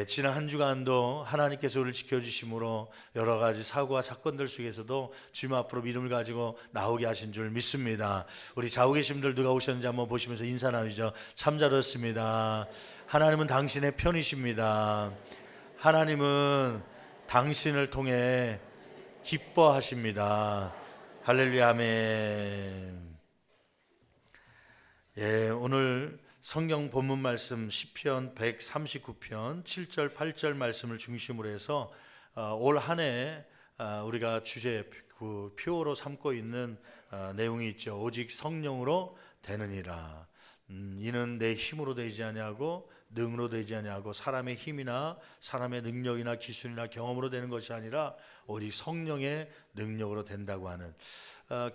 지난 한 주간도 하나님께서 우리를 지켜주심으로 여러 가지 사고와 사건들 속에서도 주님 앞으로 믿음을 가지고 나오게 하신 줄 믿습니다. 우리 좌우 계신 분들 누가 오셨는지 한번 보시면서 인사 나누죠. 참 잘 오셨습니다. 하나님은 당신의 편이십니다. 하나님은 당신을 통해 기뻐하십니다. 할렐루야, 아멘. 오늘 성경 본문 말씀 시편 139편 7절 8절 말씀을 중심으로 해서 올 한 해 우리가 주제 표어로 삼고 있는 내용이 있죠. 오직 성령으로 되느니라. 이는 내 힘으로 되지 아니하고 능으로 되지 아니하고 사람의 힘이나 사람의 능력이나 기술이나 경험으로 되는 것이 아니라 오직 성령의 능력으로 된다고 하는,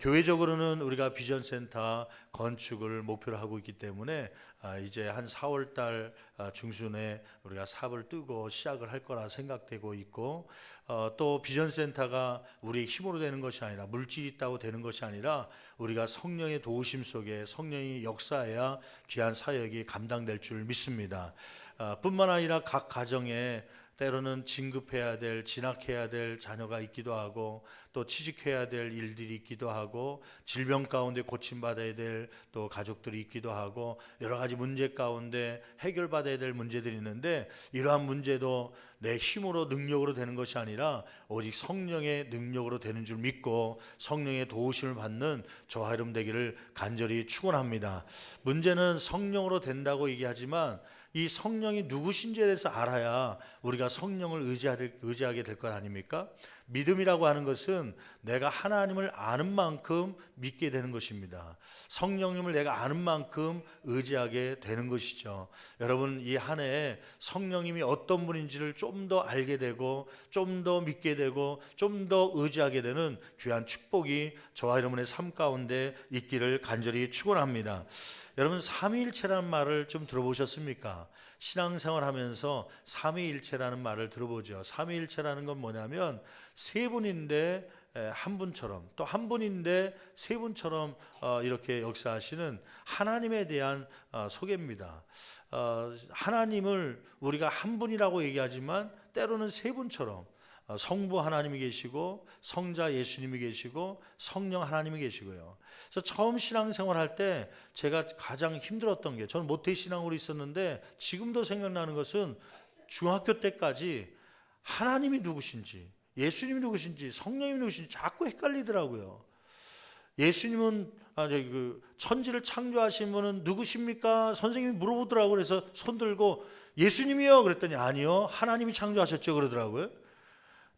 교회적으로는 우리가 비전센터 건축을 목표로 하고 있기 때문에 이제 한 4월달 중순에 우리가 삽을 뜨고 시작을 할 거라 생각되고 있고, 또 비전센터가 우리의 힘으로 되는 것이 아니라 물질이 있다고 되는 것이 아니라 우리가 성령의 도우심 속에 성령이 역사해야 귀한 사역이 감당될 줄 믿습니다. 뿐만 아니라 각 가정에 때로는 진급해야 될, 진학해야 될 자녀가 있기도 하고, 또 취직해야 될 일들이 있기도 하고, 질병 가운데 고침받아야 될 또 가족들이 있기도 하고, 여러 가지 문제 가운데 해결받아야 될 문제들이 있는데, 이러한 문제도 내 힘으로 능력으로 되는 것이 아니라 오직 성령의 능력으로 되는 줄 믿고 성령의 도우심을 받는 저와 여러분 되기를 간절히 축원합니다. 문제는 성령으로 된다고 얘기하지만 이 성령이 누구신지에 대해서 알아야 우리가 성령을 의지하게 될 것 아닙니까? 믿음이라고 하는 것은 내가 하나님을 아는 만큼 믿게 되는 것입니다. 성령님을 내가 아는 만큼 의지하게 되는 것이죠. 여러분, 이 한 해에 성령님이 어떤 분인지를 좀 더 알게 되고 좀 더 믿게 되고 좀 더 의지하게 되는 귀한 축복이 저와 여러분의 삶 가운데 있기를 간절히 축원합니다. 여러분, 삼위일체라는 말을 좀 들어보셨습니까? 신앙생활 하면서 삼위일체라는 말을 들어보죠. 삼위일체라는 건 뭐냐면 세 분인데 한 분처럼, 또 한 분인데 세 분처럼 이렇게 역사하시는 하나님에 대한 소개입니다. 하나님을 우리가 한 분이라고 얘기하지만 때로는 세 분처럼 성부 하나님이 계시고 성자 예수님이 계시고 성령 하나님이 계시고요. 그래서 처음 신앙생활 할 때 제가 가장 힘들었던 게, 저는 모태신앙으로 있었는데 지금도 생각나는 것은 중학교 때까지 하나님이 누구신지, 예수님이 누구신지, 성령님이 누구신지 자꾸 헷갈리더라고요. 예수님은 천지를 창조하신 분은 누구십니까? 선생님이 물어보더라고요. 그래서 손 들고 예수님이요 그랬더니 아니요, 하나님이 창조하셨죠 그러더라고요.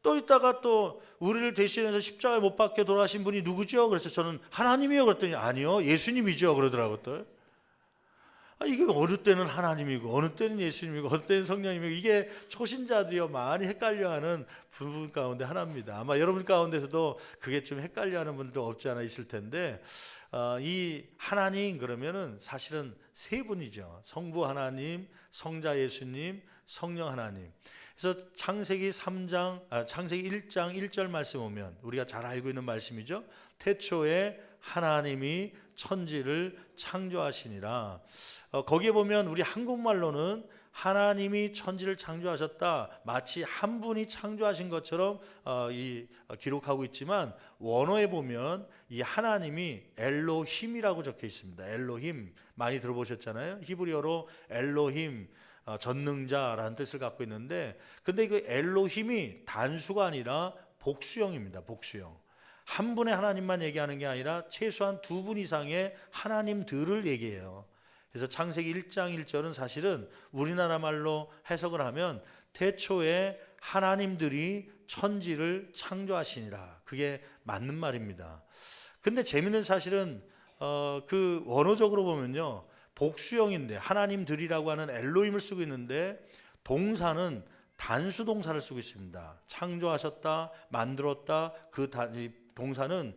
또 있다가 또 우리를 대신해서 십자가에 못 박혀 돌아가신 분이 누구죠? 그래서 저는 하나님이요 그랬더니 아니요, 예수님이죠 그러더라고요. 또 이게 어느 때는 하나님이고 어느 때는 예수님이고 어느 때는 성령님이고, 이게 초신자들이요 많이 헷갈려하는 부분 가운데 하나입니다. 아마 여러분 가운데서도 그게 좀 헷갈려하는 분들도 없지 않아 있을 텐데, 이 하나님 그러면은 사실은 세 분이죠. 성부 하나님, 성자 예수님, 성령 하나님. 그래서 창세기 1장 1절 말씀 보면 우리가 잘 알고 있는 말씀이죠. 태초에 하나님이 천지를 창조하시니라. 거기에 보면 우리 한국말로는 하나님이 천지를 창조하셨다, 마치 한 분이 창조하신 것처럼 기록하고 있지만, 원어에 보면 이 하나님이 엘로힘이라고 적혀 있습니다. 엘로힘 많이 들어보셨잖아요. 히브리어로 엘로힘, 전능자라는 뜻을 갖고 있는데, 근데 그 엘로힘이 단수가 아니라 복수형입니다. 복수형. 한 분의 하나님만 얘기하는 게 아니라 최소한 두 분 이상의 하나님들을 얘기해요. 그래서 창세기 1장 1절은 사실은 우리나라 말로 해석을 하면 태초에 하나님들이 천지를 창조하시니라, 그게 맞는 말입니다. 근데 재밌는 사실은 그 원어적으로 보면요, 복수형인데 하나님들이라고 하는 엘로힘을 쓰고 있는데 동사는 단수 동사를 쓰고 있습니다. 창조하셨다, 만들었다, 그 동사는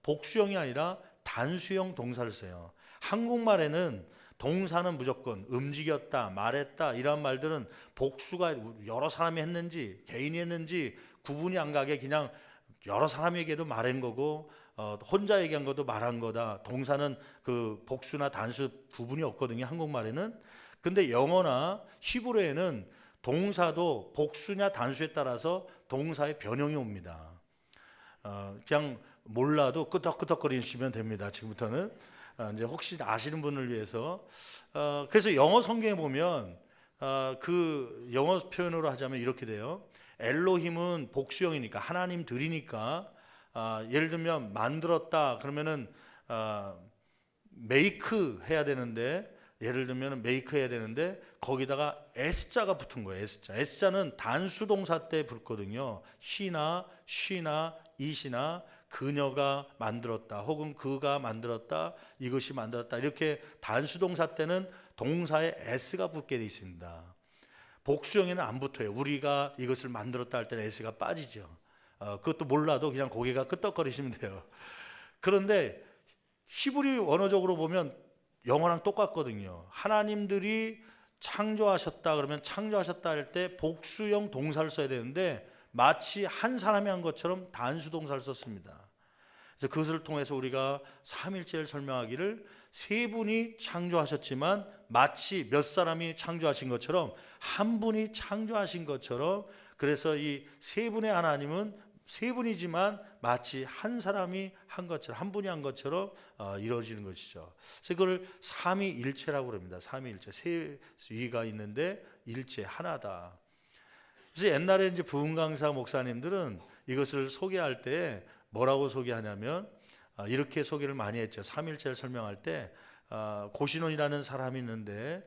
복수형이 아니라 단수형 동사를 써요. 한국말에는 동사는 무조건 움직였다, 말했다, 이런 말들은 복수가 여러 사람이 했는지 개인이 했는지 구분이 안 가게 그냥 여러 사람에게도 말한 거고 혼자 얘기한 것도 말한 거다. 동사는 그 복수나 단수 구분이 없거든요, 한국말에는. 근데 영어나 히브리어에는 동사도 복수냐 단수에 따라서 동사의 변형이 옵니다. 그냥 몰라도 끄덕끄덕거리시면 됩니다. 지금부터는 이제 혹시 아시는 분을 위해서 그래서 영어 성경에 보면 그 영어 표현으로 하자면 이렇게 돼요. 엘로힘은 복수형이니까 하나님들이니까 예를 들면 만들었다 그러면은 메이크 해야 되는데 예를 들면 메이크 해야 되는데 거기다가 S자가 붙은 거예요. S자는 단수 동사 때 붙거든요. he나 she나 it이나 그녀가 만들었다 혹은 그가 만들었다 이것이 만들었다 이렇게 단수 동사 때는 동사에 S가 붙게 되어 있습니다. 복수형에는 안 붙어요. 우리가 이것을 만들었다 할 때는 S가 빠지죠. 그것도 몰라도 그냥 고개가 끄덕거리시면 돼요. 그런데 히브리 원어적으로 보면 영어랑 똑같거든요. 하나님들이 창조하셨다 그러면 창조하셨다 할 때 복수형 동사를 써야 되는데 마치 한 사람이 한 것처럼 단수 동사를 썼습니다. 그래서 그것을 통해서 우리가 삼일체를 설명하기를 세 분이 창조하셨지만 마치 몇 사람이 창조하신 것처럼 한 분이 창조하신 것처럼 그래서 이 세 분의 하나님은 세 분이지만 마치 한 사람이 한 것처럼 한 분이 한 것처럼 이루어지는 것이죠. 그래서 그걸 삼위일체라고 합니다. 삼위일체 세 위가 있는데 일체 하나다. 그래서 옛날에 이제 부흥 강사 목사님들은 이것을 소개할 때 뭐라고 소개하냐면 이렇게 소개를 많이 했죠. 삼일체를 설명할 때 고신원이라는 사람이 있는데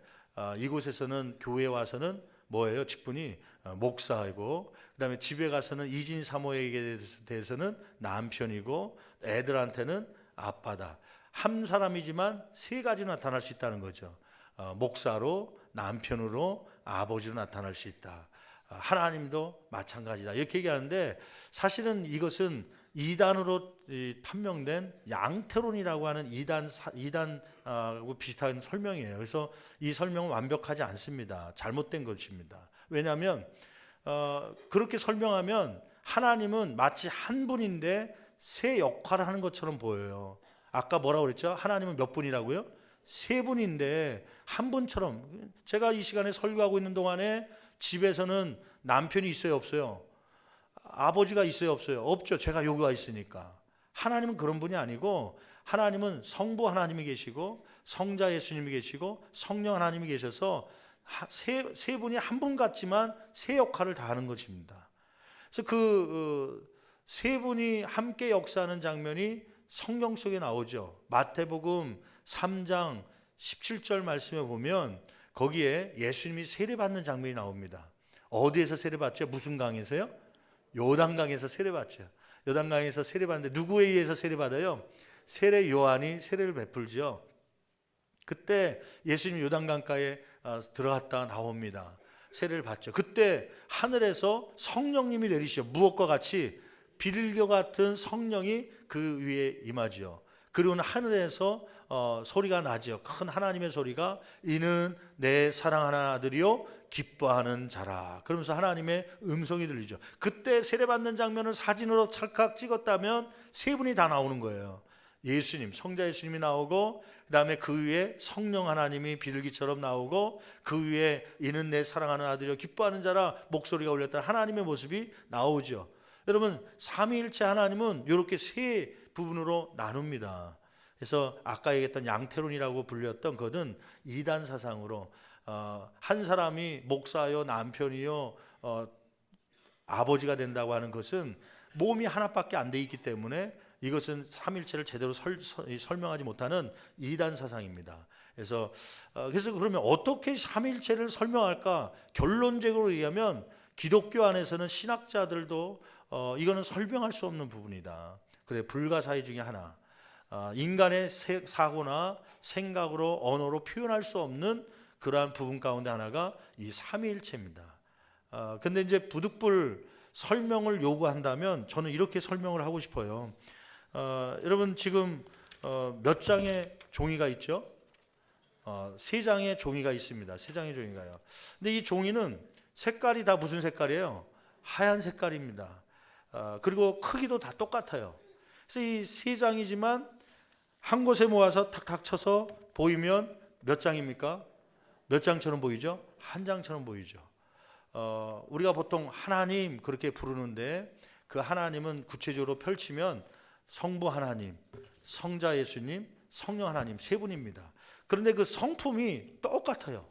이곳에서는 교회에 와서는 뭐예요? 직분이 목사이고 그다음에 집에 가서는 이진 사모에게 대해서는 남편이고 애들한테는 아빠다. 한 사람이지만 세 가지 나타날 수 있다는 거죠. 목사로, 남편으로, 아버지로 나타날 수 있다. 하나님도 마찬가지다. 이렇게 얘기하는데 사실은 이것은 이단으로 판명된 양태론이라고 하는 이단하고 비슷한 설명이에요. 그래서 이 설명은 완벽하지 않습니다. 잘못된 것입니다. 왜냐하면 그렇게 설명하면 하나님은 마치 한 분인데 세 역할을 하는 것처럼 보여요. 아까 뭐라고 그랬죠? 하나님은 몇 분이라고요? 세 분인데 한 분처럼. 제가 이 시간에 설교하고 있는 동안에 집에서는 남편이 있어요, 없어요? 아버지가 있어요, 없어요? 없죠. 제가 여기가 있으니까. 하나님은 그런 분이 아니고 하나님은 성부 하나님이 계시고 성자 예수님이 계시고 성령 하나님이 계셔서 세 분이 한 분 같지만 세 역할을 다 하는 것입니다. 그래서 그 세 분이 함께 역사하는 장면이 성경 속에 나오죠. 마태복음 3장 17절 말씀에 보면 거기에 예수님이 세례받는 장면이 나옵니다. 어디에서 세례받죠? 무슨 강에서요? 요단강에서 세례받죠. 요단강에서 세례받는데 누구에 의해서 세례받아요? 세례 요한이 세례를 베풀죠. 그때 예수님이 요단강가에 들어갔다 나옵니다. 세례를 받죠. 그때 하늘에서 성령님이 내리시죠. 무엇과 같이 비둘기와 같은 성령이 그 위에 임하죠. 그리고는 하늘에서 소리가 나죠. 큰 하나님의 소리가 이는 내 사랑하는 아들이요 기뻐하는 자라. 그러면서 하나님의 음성이 들리죠. 그때 세례받는 장면을 사진으로 찰칵 찍었다면 세 분이 다 나오는 거예요. 예수님, 성자 예수님이 나오고 그다음에 그 위에 성령 하나님이 비둘기처럼 나오고 그 위에 이는 내 사랑하는 아들이요 기뻐하는 자라 목소리가 울렸다. 하나님의 모습이 나오죠. 여러분 삼위일체 하나님은 이렇게 세 부분으로 나눕니다. 그래서 아까 얘기했던 양태론이라고 불렸던 것은 이단 사상으로 한 사람이 목사요 남편이요 아버지가 된다고 하는 것은 몸이 하나밖에 안 돼 있기 때문에 이것은 삼일체를 제대로 설명하지 못하는 이단 사상입니다. 그래서 그러면 어떻게 삼일체를 설명할까? 결론적으로 얘기하면 기독교 안에서는 신학자들도 이거는 설명할 수 없는 부분이다. 그래 불가사의 중에 하나. 인간의 사고나 생각으로 언어로 표현할 수 없는 그러한 부분 가운데 하나가 이 삼위일체입니다. 근데 이제 부득불 설명을 요구한다면 저는 이렇게 설명을 하고 싶어요. 여러분 지금 몇 장의 종이가 있죠? 세 장의 종이가 있습니다. 세 장의 종이가요. 근데 이 종이는 색깔이 다 무슨 색깔이에요? 하얀 색깔입니다. 그리고 크기도 다 똑같아요. 그래서 이 세 장이지만 한 곳에 모아서 탁탁 쳐서 보이면 몇 장입니까? 몇 장처럼 보이죠? 한 장처럼 보이죠. 우리가 보통 하나님 그렇게 부르는데 그 하나님은 구체적으로 펼치면 성부 하나님, 성자 예수님, 성령 하나님 세 분입니다. 그런데 그 성품이 똑같아요.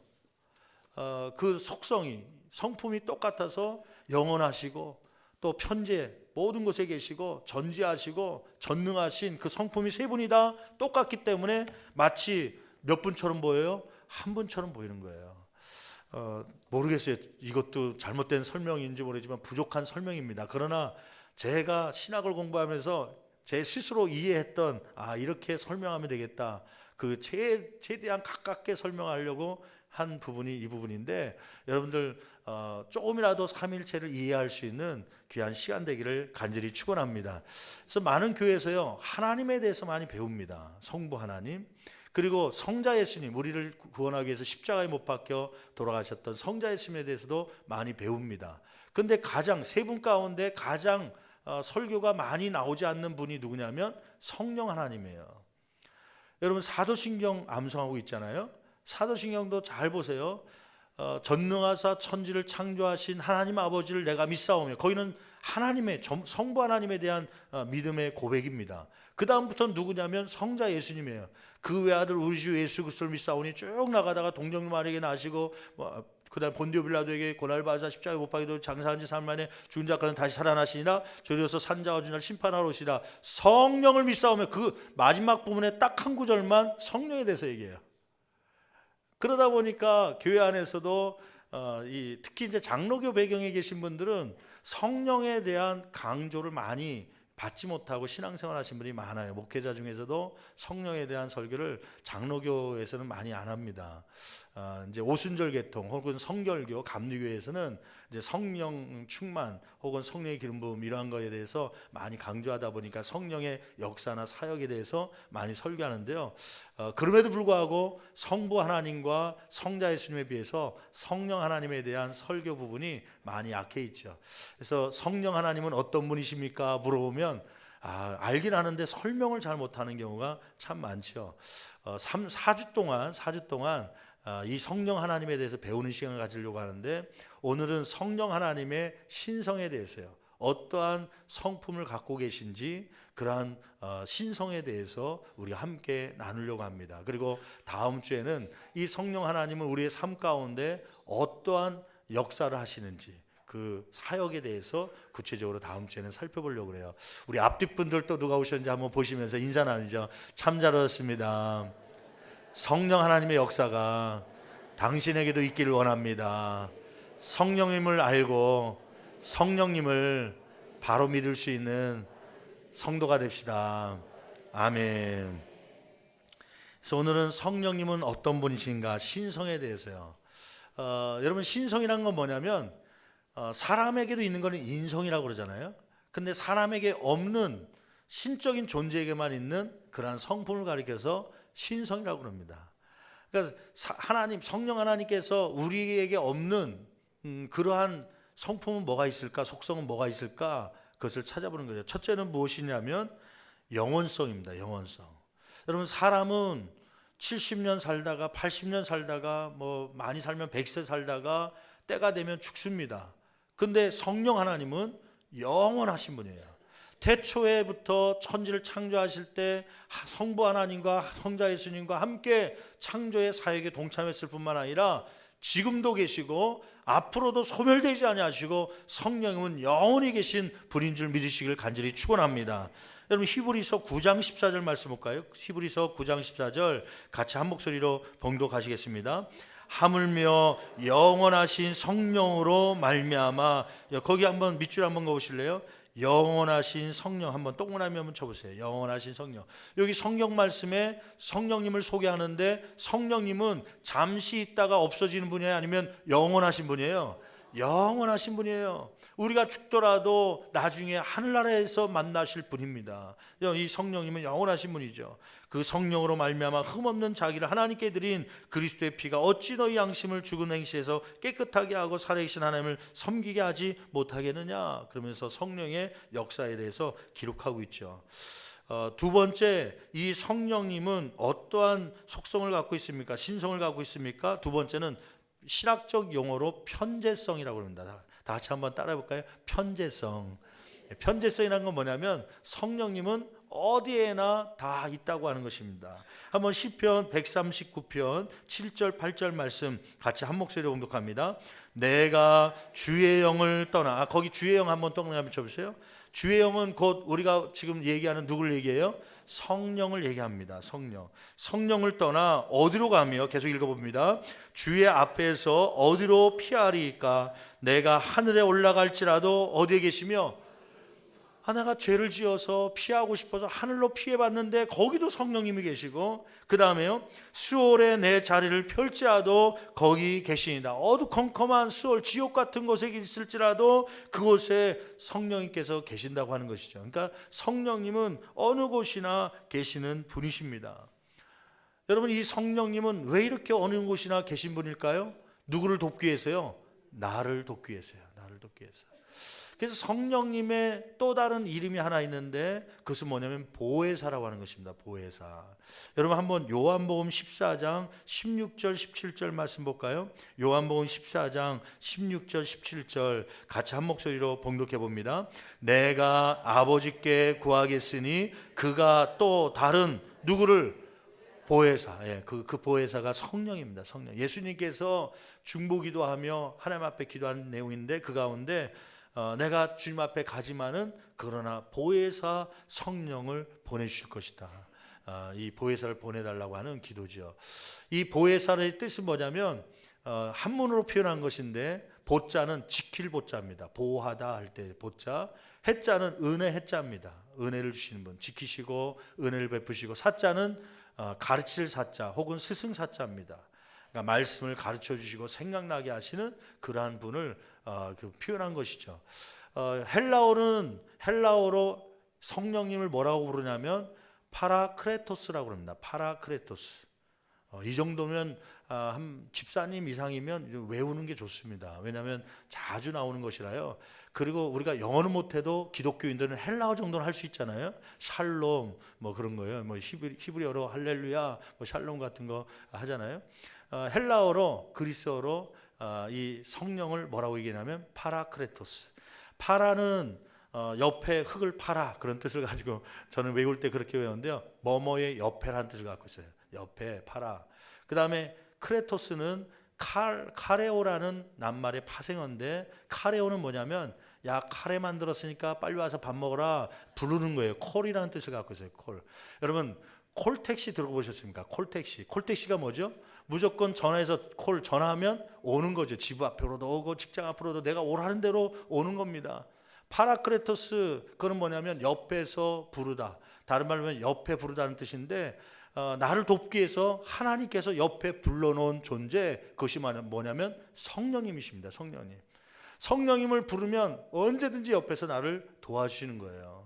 그 속성이, 성품이 똑같아서 영원하시고 또 편재 모든 곳에 계시고 전지하시고 전능하신 그 성품이 세 분이 다 똑같기 때문에 마치 몇 분처럼 보여요? 한 분처럼 보이는 거예요. 모르겠어요. 이것도 잘못된 설명인지 모르지만 부족한 설명입니다. 그러나 제가 신학을 공부하면서 제 스스로 이해했던 이렇게 설명하면 되겠다. 그 최대한 가깝게 설명하려고 한 부분이 이 부분인데 여러분들 조금이라도 삼일체를 이해할 수 있는 귀한 시간 되기를 간절히 축원합니다. 그래서 많은 교회에서요 하나님에 대해서 많이 배웁니다. 성부 하나님 그리고 성자 예수님 우리를 구원하기 위해서 십자가에 못 박혀 돌아가셨던 성자 예수님에 대해서도 많이 배웁니다. 그런데 가장 세 분 가운데 가장 설교가 많이 나오지 않는 분이 누구냐면 성령 하나님이에요. 여러분 사도신경 암송하고 있잖아요. 사도신경도 잘 보세요. 전능하사 천지를 창조하신 하나님 아버지를 내가 믿사오며 거기는 하나님의 성부 하나님에 대한 믿음의 고백입니다. 그 다음부터는 누구냐면 성자 예수님이에요. 그 외아들 우리 주 예수 그리스도를 믿사오니 쭉 나가다가 동정녀 마리아에게 나시고 그다음 본디오 빌라도에게 고날받아 십자가에 못 박이도 장사한 지 3일 만에 죽은 자 가운데 다시 살아나시니라 저리로서 산자와 주날 심판하러 오시라. 성령을 믿사오며 그 마지막 부분에 딱 한 구절만 성령에 대해서 얘기해요. 그러다 보니까 교회 안에서도 특히 이제 장로교 배경에 계신 분들은 성령에 대한 강조를 많이 받지 못하고 신앙생활 하신 분이 많아요. 목회자 중에서도 성령에 대한 설교를 장로교에서는 많이 안 합니다. 이제 오순절 계통 혹은 성결교 감리교에서는 이제 성령 충만 혹은 성령의 기름 부음 이러한 것에 대해서 많이 강조하다 보니까 성령의 역사나 사역에 대해서 많이 설교하는데요. 그럼에도 불구하고 성부 하나님과 성자 예수님에 비해서 성령 하나님에 대한 설교 부분이 많이 약해 있죠. 그래서 성령 하나님은 어떤 분이십니까? 물어보면 알긴 아는데 설명을 잘 못하는 경우가 참 많죠. 4주 동안 이 성령 하나님에 대해서 배우는 시간을 가지려고 하는데 오늘은 성령 하나님의 신성에 대해서요. 어떠한 성품을 갖고 계신지 그러한 신성에 대해서 우리가 함께 나누려고 합니다. 그리고 다음 주에는 이 성령 하나님은 우리의 삶 가운데 어떠한 역사를 하시는지 그 사역에 대해서 구체적으로 다음 주에는 살펴보려고 그래요. 우리 앞뒷분들 또 누가 오셨는지 한번 보시면서 인사 나누죠. 참 잘 오셨습니다. 성령 하나님의 역사가 당신에게도 있기를 원합니다. 성령님을 알고 성령님을 바로 믿을 수 있는 성도가 됩시다. 아멘. 그래서 오늘은 성령님은 어떤 분이신가 신성에 대해서요. 여러분 신성이란 건 뭐냐면 사람에게도 있는 거는 인성이라고 그러잖아요. 근데 사람에게 없는 신적인 존재에게만 있는 그러한 성품을 가리켜서 신성이라고 그럽니다. 그러니까 하나님 성령 하나님께서 우리에게 없는 그러한 성품은 뭐가 있을까? 속성은 뭐가 있을까? 그것을 찾아보는 거죠. 첫째는 무엇이냐면 영원성입니다. 영원성. 여러분 사람은 70년 살다가 80년 살다가 뭐 많이 살면 100세 살다가 때가 되면 죽습니다. 근데 성령 하나님은 영원하신 분이에요. 태초에부터 천지를 창조하실 때 성부 하나님과 성자 예수님과 함께 창조의 사역에 동참했을 뿐만 아니라 지금도 계시고 앞으로도 소멸되지 아니하시고 성령님은 영원히 계신 분인 줄 믿으시길 간절히 축원합니다. 여러분 히브리서 9장 14절 말씀 볼까요? 히브리서 9장 14절 같이 한 목소리로 봉독하시겠습니다. 하물며 영원하신 성령으로 말미암아 거기 한번 밑줄 한번 가보실래요? 영원하신 성령 한번 동그라미 한번 쳐보세요. 영원하신 성령. 여기 성경 말씀에 성령님을 소개하는데 성령님은 잠시 있다가 없어지는 분이에요? 아니면 영원하신 분이에요? 영원하신 분이에요. 우리가 죽더라도 나중에 하늘나라에서 만나실 분입니다. 이 성령님은 영원하신 분이죠. 그 성령으로 말미암아 흠없는 자기를 하나님께 드린 그리스도의 피가 어찌 너희 양심을 죽은 행실에서 깨끗하게 하고 살아계신 하나님을 섬기게 하지 못하겠느냐. 그러면서 성령의 역사에 대해서 기록하고 있죠. 두 번째, 이 성령님은 어떠한 속성을 갖고 있습니까? 신성을 갖고 있습니까? 두 번째는 신학적 용어로 편재성이라고 합니다. 다 같이 한번 따라해 볼까요? 편재성. 편재성이라는 건 뭐냐면 성령님은 어디에나 다 있다고 하는 것입니다. 한번 시편 139편 7절 8절 말씀 같이 한 목소리로 봉독합니다. 내가 주의 영을 떠나, 거기 주의 영 한번 동그라미 쳐보세요. 주의 영은 곧 우리가 지금 얘기하는 누구를 얘기해요? 성령을 얘기합니다. 성령을 떠나 어디로 가며, 계속 읽어봅니다. 주의 앞에서 어디로 피하리까? 내가 하늘에 올라갈지라도 어디에 계시며, 내가 죄를 지어서 피하고 싶어서 하늘로 피해봤는데 거기도 성령님이 계시고, 그 다음에요, 수월에 내 자리를 펼지라도 거기 계시니다. 어두컴컴한 수월, 지옥 같은 곳에 있을지라도 그곳에 성령님께서 계신다고 하는 것이죠. 그러니까 성령님은 어느 곳이나 계시는 분이십니다. 여러분, 이 성령님은 왜 이렇게 어느 곳이나 계신 분일까요? 누구를 돕기 위해서요? 나를 돕기 위해서요. 나를 돕기 위해서. 그래서 성령님의 또 다른 이름이 하나 있는데 그것은 뭐냐면 보혜사라고 하는 것입니다. 보혜사. 여러분, 한번 요한복음 14장 16절 17절 말씀 볼까요? 요한복음 14장 16절 17절 같이 한 목소리로 봉독해 봅니다. 내가 아버지께 구하겠으니 그가 또 다른 누구를, 보혜사, 그 보혜사가 성령입니다. 성령. 예수님께서 중보기도하며 하나님 앞에 기도하는 내용인데 그 가운데 내가 주님 앞에 가지만은 그러나 보혜사 성령을 보내주실 것이다. 이 보혜사를 보내달라고 하는 기도죠. 이 보혜사의 뜻은 뭐냐면 한문으로 표현한 것인데, 보자는 지킬 보자입니다. 보호하다 할 때 보자, 해자는 은혜 해자입니다. 은혜를 주시는 분, 지키시고 은혜를 베푸시고, 사자는 가르칠 사자 혹은 스승 사자입니다. 그러니까 말씀을 가르쳐 주시고 생각나게 하시는 그러한 분을 표현한 것이죠. 헬라어로 성령님을 뭐라고 부르냐면 파라크레토스라고 합니다. 파라크레토스. 이 정도면 한 집사님 이상이면 외우는 게 좋습니다. 왜냐하면 자주 나오는 것이라요. 그리고 우리가 영어는 못해도 기독교인들은 헬라어 정도는 할 수 있잖아요. 샬롬 뭐 그런 거예요. 뭐 히브리어로 할렐루야, 뭐 샬롬 같은 거 하잖아요. 헬라어로, 그리스어로 이 성령을 뭐라고 얘기하냐면 파라크레토스. 파라는 옆에 흙을 파라, 그런 뜻을 가지고 저는 외울 때 그렇게 외웠는데요. 뭐뭐의 옆에라는 뜻을 갖고 있어요. 옆에 파라. 그 다음에 크레토스는 카레오라는 낱말의 파생어인데, 카레오는 뭐냐면 야, 카레 만들었으니까 빨리 와서 밥 먹어라 부르는 거예요. 콜이라는 뜻을 갖고 있어요. 콜. 여러분, 콜택시 들어보셨습니까? 콜택시가 뭐죠? 무조건 전화해서 전화하면 오는 거죠. 집 앞으로도 오고 직장 앞으로도 내가 오라는 대로 오는 겁니다. 파라크레토스, 그건 뭐냐면 옆에서 부르다. 다른 말로 하면 옆에 부르다는 뜻인데, 나를 돕기 위해서 하나님께서 옆에 불러놓은 존재, 그것이 뭐냐면 성령님이십니다. 성령님을 부르면 언제든지 옆에서 나를 도와주시는 거예요.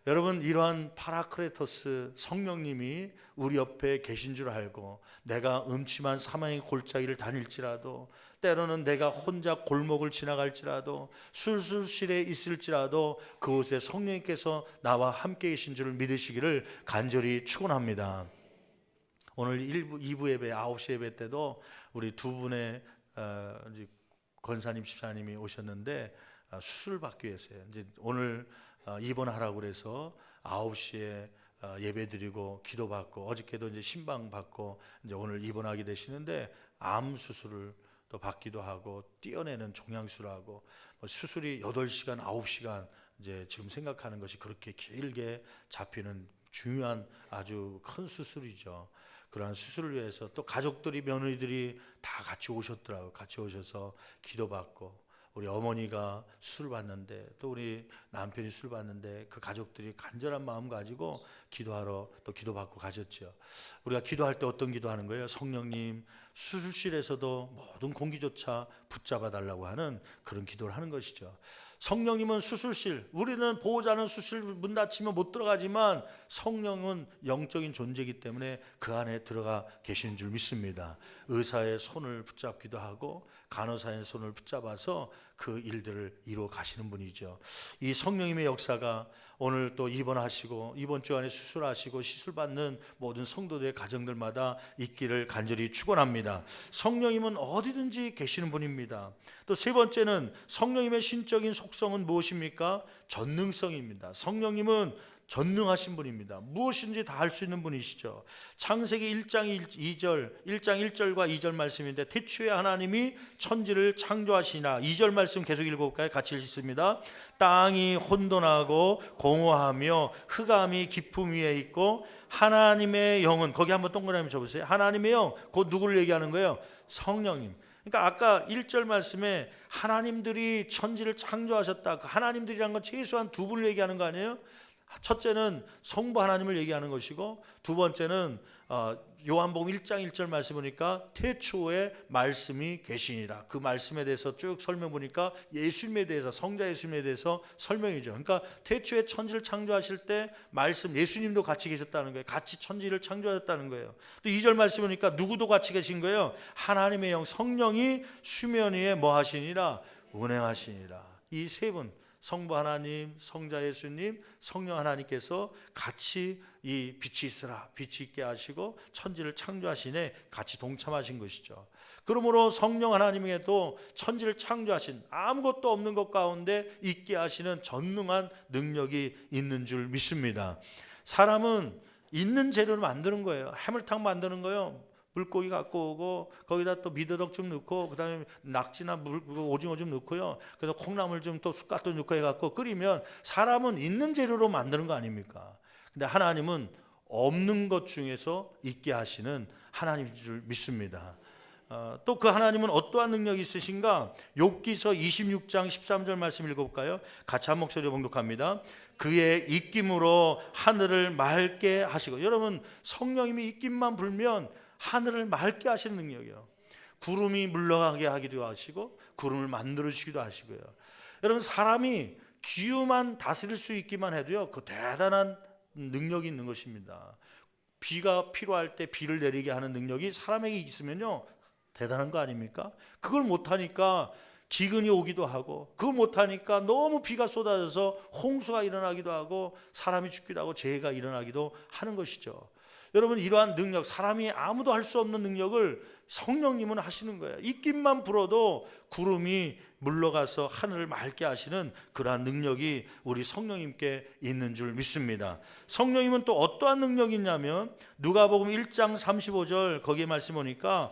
여러분, 이러한 파라크레토스 성령님이 우리 옆에 계신 줄 알고, 내가 음침한 사망의 골짜기를 다닐지라도, 때로는 내가 혼자 골목을 지나갈지라도, 술술실에 있을지라도 그곳에 성령님께서 나와 함께 계신 줄을 믿으시기를 간절히 축원합니다. 오늘 2부 예배, 9시 예배 때도 우리 두 분의 권사님, 집사님이 오셨는데 수술 받기 위해서요. 이제 오늘 입원하라고 그래서 9시에 예배 드리고 기도받고, 어저께도 이제 신방 받고 이제 오늘 입원하게 되시는데, 암 수술을 또 받기도 하고 떼어내는 종양수를 하고, 수술이 8시간 9시간 이제 지금 생각하는 것이 그렇게 길게 잡히는 중요한 아주 큰 수술이죠. 그러한 수술을 위해서 또 가족들이, 며느리들이 다 같이 오셨더라고요. 같이 오셔서 기도받고, 우리 어머니가 수술 받는데, 또 우리 남편이 수술 받는데 그 가족들이 간절한 마음 가지고 기도하러 또 기도받고 가셨죠. 우리가 기도할 때 어떤 기도하는 거예요? 성령님, 수술실에서도 모든 공기조차 붙잡아 달라고 하는 그런 기도를 하는 것이죠. 성령님은 수술실, 우리는 보호자는 수술실 문 닫히면 못 들어가지만 성령은 영적인 존재이기 때문에 그 안에 들어가 계시는 줄 믿습니다. 의사의 손을 붙잡기도 하고 간호사의 손을 붙잡아서 그 일들을 이루어 가시는 분이죠. 이 성령님의 역사가 오늘 또 입원하시고 이번 주 안에 수술하시고 시술받는 모든 성도들의 가정들마다 있기를 간절히 축원합니다. 성령님은 어디든지 계시는 분입니다. 또 세 번째는 성령님의 신적인 속성은 무엇입니까? 전능성입니다. 성령님은 전능하신 분입니다. 무엇인지 다 할 수 있는 분이시죠. 창세기 1장 1절과 2절 말씀인데 태초에 하나님이 천지를 창조하시나 2절 말씀 계속 읽어볼까요? 같이 읽습니다. 땅이 혼돈하고 공허하며 흑암이 깊음 위에 있고 하나님의 영은, 거기 한번 동그라미 쳐보세요. 하나님의 영, 곧 누구를 얘기하는 거예요? 성령님. 그러니까 아까 1절 말씀에 하나님들이 천지를 창조하셨다. 그 하나님들이란 건 최소한 두 분을 얘기하는 거 아니에요? 첫째는 성부 하나님을 얘기하는 것이고, 두 번째는 요한복음 1장 1절 말씀 보니까 태초에 말씀이 계시니라. 그 말씀에 대해서 쭉 설명 보니까 예수님에 대해서, 성자 예수님에 대해서 설명이죠. 그러니까 태초에 천지를 창조하실 때 말씀, 예수님도 같이 계셨다는 거예요. 같이 천지를 창조하셨다는 거예요. 또 2절 말씀 보니까 누구도 같이 계신 거예요? 하나님의 영 성령이 수면 위에 뭐 하시니라? 운행하시니라. 이 세 분, 성부 하나님, 성자 예수님, 성령 하나님께서 같이 이 빛이 있으라, 빛이 있게 하시고 천지를 창조하시네 같이 동참하신 것이죠. 그러므로 성령 하나님에게도 천지를 창조하신, 아무것도 없는 것 가운데 있게 하시는 전능한 능력이 있는 줄 믿습니다. 사람은 있는 재료를 만드는 거예요. 해물탕 만드는 거예요. 물고기 갖고 오고 거기다 또 미더덕 좀 넣고 그다음에 낙지나 오징어 좀 넣고요. 그래서 콩나물 좀 또 숟가락도 넣고 해갖고 끓이면 사람은 있는 재료로 만드는 거 아닙니까? 근데 하나님은 없는 것 중에서 있게 하시는 하나님인 줄 믿습니다. 또 그 하나님은 어떠한 능력이 있으신가? 욥기서 26장 13절 말씀 읽어볼까요? 같이 한 목소리로 봉독합니다. 그의 입김으로 하늘을 맑게 하시고, 여러분 성령님이 입김만 불면 하늘을 맑게 하시는 능력이요. 구름이 물러가게 하기도 하시고 구름을 만들어 주시기도 하시고요. 여러분 사람이 기후만 다스릴 수 있기만 해도요, 그 대단한 능력이 있는 것입니다. 비가 필요할 때 비를 내리게 하는 능력이 사람에게 있으면요 대단한 거 아닙니까? 그걸 못하니까 기근이 오기도 하고, 그걸 못하니까 너무 비가 쏟아져서 홍수가 일어나기도 하고 사람이 죽기도 하고 재해가 일어나기도 하는 것이죠. 여러분 이러한 능력, 사람이 아무도 할 수 없는 능력을 성령님은 하시는 거예요. 입김만 불어도 구름이 물러가서 하늘을 맑게 하시는 그러한 능력이 우리 성령님께 있는 줄 믿습니다. 성령님은 또 어떠한 능력이 있냐면 누가복음 1장 35절 거기에 말씀 보니까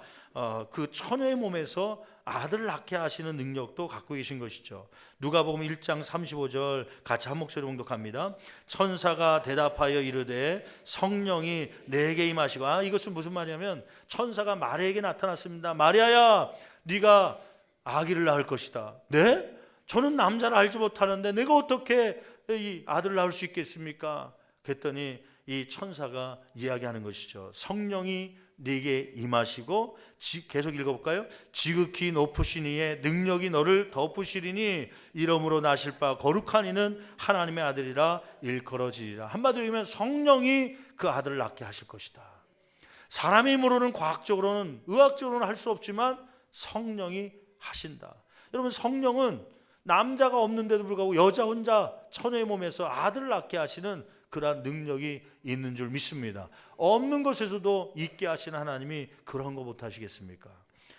그 처녀의 몸에서 아들을 낳게 하시는 능력도 갖고 계신 것이죠. 누가복음 1장 35절 같이 한 목소리 봉독합니다. 천사가 대답하여 이르되 성령이 내게 임하시고, 이것은 무슨 말이냐면 천사가 마리아에게 나타났습니다. 마리아야, 네가 아기를 낳을 것이다. 네? 저는 남자를 알지 못하는데 내가 어떻게 이 아들을 낳을 수 있겠습니까? 그랬더니 이 천사가 이야기하는 것이죠. 성령이 네게 임하시고, 계속 읽어볼까요? 지극히 높으신 이의 능력이 너를 덮으시리니 이러므로 나실 바 거룩한 이는 하나님의 아들이라 일컬어지리라. 한마디로 얘기하면 성령이 그 아들을 낳게 하실 것이다. 사람의 힘으로는, 과학적으로는, 의학적으로는 할 수 없지만 성령이 하신다. 여러분 성령은 남자가 없는데도 불구하고 여자 혼자 처녀의 몸에서 아들을 낳게 하시는 그러한 능력이 있는 줄 믿습니다. 없는 것에서도 있게 하시는 하나님이 그런 거 못하시겠습니까?